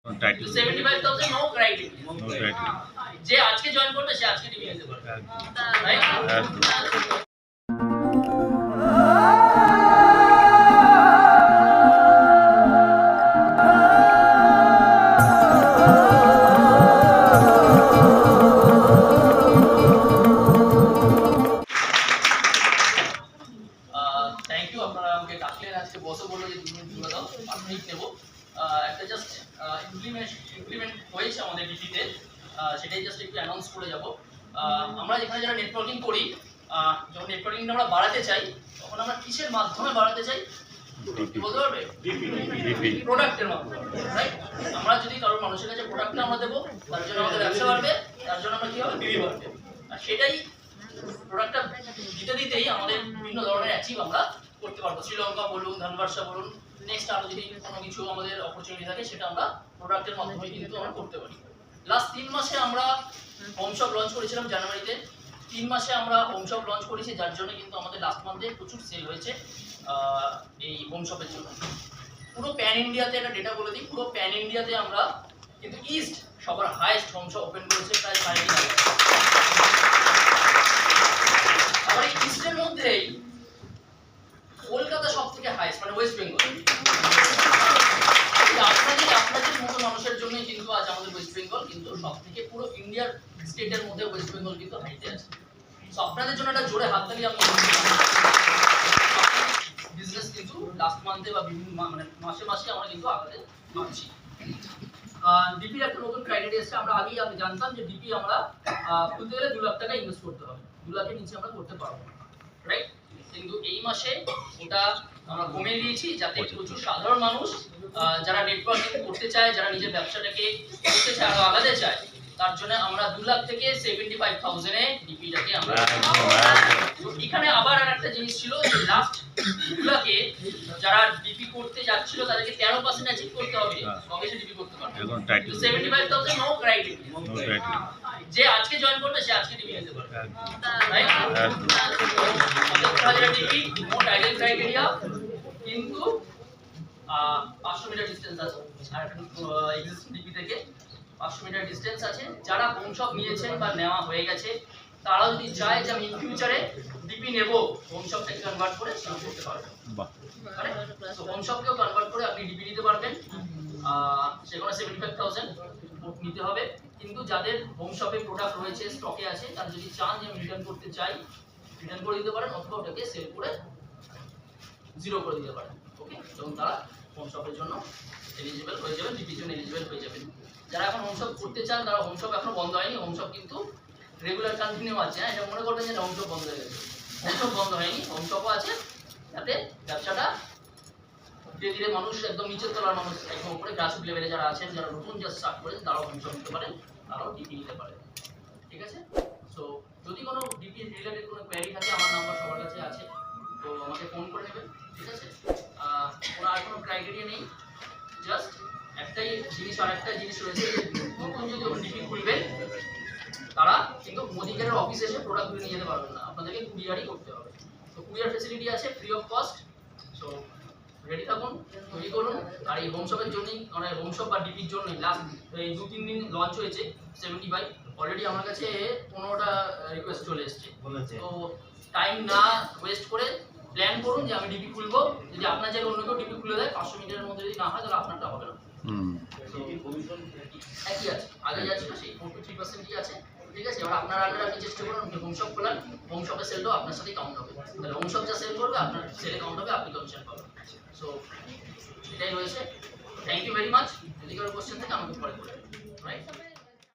title 75,000 no criteria no title যে আজকে join করবে সে আজকে ডিগ্রি নিতে পারবে রাইট থ্যাংক ইউ আপনারা আমাকে ডাকলেন আজকে বসে বললো যে 2 মিনিট জুড়ে দাও 5 মিনিট নেব একটা জাস্ট ইমপ্লিমেন্ট হয়েছে আমাদের ডিপিতে সেটাই জাস্ট একটু অ্যানাউন্স করে যাব আমরা যেখানে যারা নেটওয়ার্কিং করি যখন নেটওয়ার্কিংটা আমরা বাড়াতে চাই তখন আমরা কিসের মাধ্যমে বাড়াতে চাই বলতে পারবে ডিপি প্রোডাক্টের মাধ্যমে রাইট আমরা যদি কারোর মানুষের কাছে প্রোডাক্টটা আমরা দেবো তার জন্য আমাদের ব্যবসা বাড়বে তার জন্য আমরা কি হবে ডিপি বাড়বে আর সেটাই প্রোডাক্টটা দিতেই আমাদের বিভিন্ন ধরনের অ্যাচিভ আমরা করতে পারবো শ্রীলঙ্কা বলুন ধানবার্সা বলুন নেক্সট আরও যদি কোনো কিছু আমাদের অপরচুনিটি থাকে সেটা আমরা প্রোডাক্টের মাধ্যমে কিন্তু আমরা করতে পারি লাস্ট 3 মাসে আমরা হোম শপ লঞ্চ করেছিলাম জানুয়ারিতে 3 মাসে আমরা হোম শপ লঞ্চ করেছি যার জন্য কিন্তু আমাদের লাস্ট মান্থে প্রচুর সেল হয়েছে এই হোম শপের জন্য পুরো প্যান ইন্ডিয়াতে একটা ডেটা বলে দিই পুরো প্যান ইন্ডিয়াতে আমরা কিন্তু ইস্ট সবার হাইয়েস্ট হোম শপ ওপেন করেছে প্রায় 3.5 আবার এই ইস্টের মধ্যেই কলকাতা সব থেকে হাইয়েস্ট মানে ওয়েস্ট বেঙ্গল আপনাদের মতো মানুষের জন্যই কিন্তু আজ আমাদের ওয়েস্ট বেঙ্গল কিন্তু সব থেকে পুরো ইন্ডিয়ার স্টেটের মধ্যে ওয়েস্ট বেঙ্গল কিন্তু হাইতে আছে সো আপনাদের জন্য একটা জোরে হাততালি আমি বিজনেস কিন্তু লাস্ট মান্থে বা বিভিন্ন মানে মাসে মাসে আমরা কিন্তু আগাতে পারছি ডিপির একটা নতুন ক্রাইটেরিয়া এসেছে আমরা আগেই আমি জানতাম যে ডিপি আমরা খুলতে গেলে 2 লাখ টাকা ইনভেস্ট করতে হবে 2 লাখের নিচে আমরা করতে পারবো না রাইট কিন্তু এই মাসে ওটা আমরা কমিয়ে দিয়েছি যাতে প্রচুর সাধারণ মানুষ যারা নেটওয়ার্কিং করতে চায় যারা নিজের ব্যবসাটাকে করতে চায় আরো আগাতে চায় তার জন্য আমরা 2 লাখ থেকে 75,000 এ ডিপিটাকে আমরা এখানে আবার আরেকটা জিনিস ছিল যে লাস্ট 2 লাখে যারা ডিপি করতে যাচ্ছিল তাদেরকে 13% অ্যাচিভ করতে হবে তবে সে ডিপি করতে পারবে এখন title 75,000 no criteria no title যে আজকে জয়েন করবে সে আজকে ডিপি নিতে পারবে right DP no title criteria কিন্তু 500 মিটার ডিসটেন্স আছে আর এক্সিস্টিং ডিপি থেকে 500 মিটার ডিসটেন্স আছে যারা হোম শপ নিয়েছেন বা নেওয়া হয়ে গেছে তারা যদি চায় যে আমি ইন ফিউচারে ডিপি নেব হোম শপটাকে কনভার্ট করে সেটা করতে পারবেন বাহ তো হোম শপকেও কনভার্ট করে আপনি ডিপি নিতে পারবেন সেখানে 75,000 নিতে হবে কিন্তু যাদের হোম শপে প্রোডাক্ট রয়েছে স্টকে আছে তারা যদি চান যে আমি রিটার্ন করতে চাই রিটার্ন করে দিতে পারেন অথবা ওটাকে সেল করে জিরো করে দিতে পারেন ওকে এবং তারা হোম শপের জন্য এলিজিবল হয়ে যাবেন ডিপির জন্য এলিজিবল হয়ে যাবেন যারা এখন হোম শপ করতে চান তারা হোম শপ এখনো বন্ধ হয়নি হোম শপ কিন্তু রেগুলার কন্টিনিউ আছে হ্যাঁ এটা মনে করবেন যে হোম শপ বন্ধ হয়ে গেছে হোম শপ বন্ধ হয়নি হোম শপও আছে যাতে ব্যবসাটা ধীরে ধীরে মানুষ একদম নিচের তলার মানুষ একদম উপরে গ্রাসরুট লেভেলে যারা আছেন যারা নতুন জাস্ট স্টার্ট করেন তারাও হোম শপ নিতে পারেন তারাও ডিপি নিতে পারেন ঠিক আছে সো যদি কোনো ডিপি রিলেটেড কোনো কোয়েরি থাকে আমার নাম্বার সবার কাছে আছে তো আমাকে ফোন করে নেবেন ঠিক আছে কোনো আর কোনো ক্রাইটেরিয়া নেই জাস্ট একটাই জিনিস আর একটা জিনিস রয়েছে নতুন যদি ডিপি খুলবেন তারা কিন্তু মোদিকের অফিসে এসে প্রোডাক্টগুলো নিয়ে যেতে পারবেন না আপনাদেরকে কুরিয়ারই করতে হবে তো কুরিয়ার ফ্যাসিলিটি আছে free of cost so ready থাকুন তৈরি করুন আর এই হোম শপের জন্যই মানে হোম শপ বা ডিপির জন্যই লাস্ট এই 2-3 দিন লঞ্চ হয়েছে 75 অলরেডি আমার কাছে 15টা রিকোয়েস্ট চলে এসেছে তো টাইম না ওয়েস্ট করে প্ল্যান করুন যে আমি ডিপি খুলবো যদি আপনার জায়গায় অন্য কেউ ডিপি খুলে দেয় 500 মিটারের মধ্যে যদি না হয় তাহলে আপনারটা হবে না একই আছে আগে যাচ্ছে না সেই 43%ই আছে ঠিক আছে এবার আপনার আন্ডারে আপনি চেষ্টা করুন হোম শপ খোলান হোম শপের সেলটাও আপনার সাথেই কাউন্ট হবে তাহলে হোম শপ যা সেল করবে আপনার সেলে কাউন্ট হবে আপনি কমিশন পাবেন সো এটাই রয়েছে থ্যাংক ইউ ভেরি মাচ যদি কারো কোশ্চেন থাকে আমাকে পরে বলবেন রাইট